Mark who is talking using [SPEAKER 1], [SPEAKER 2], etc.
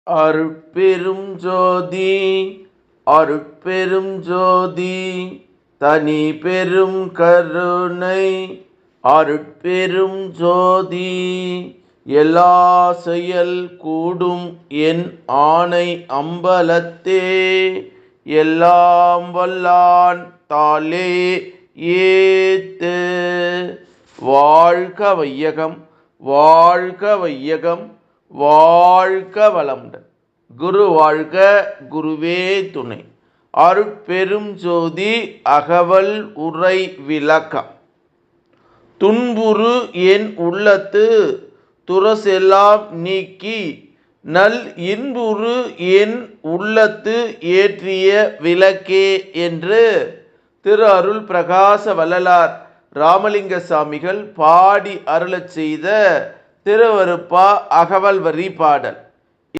[SPEAKER 1] அருட்பெரும் ஜோதி அருட்பெரும் ஜோதி தனி பெரும் கருணை அருட்பெரும் ஜோதி எல்லா செயல் கூடும் என் ஆணை அம்பலத்தே எல்லாம் வல்லான் தாளே ஏத்து. வாழ்க வையகம் வாழ்க வையகம் வாழ்க வளமுடன். குரு வாழ்க, குருவே துணை. அருட்பெரும் ஜோதி அகவல் உரை விளக்கம். துன்புறு என் உள்ளத்து துறசெல்லாம் நீக்கி நல் இன்புறு என் உள்ளத்து ஏற்றிய விளக்கே என்று திரு அருள் பிரகாச வள்ளலார் ராமலிங்க சாமிகள் பாடி அருளச் செய்த திருவருப்பா அகவல் வரி பாடல்.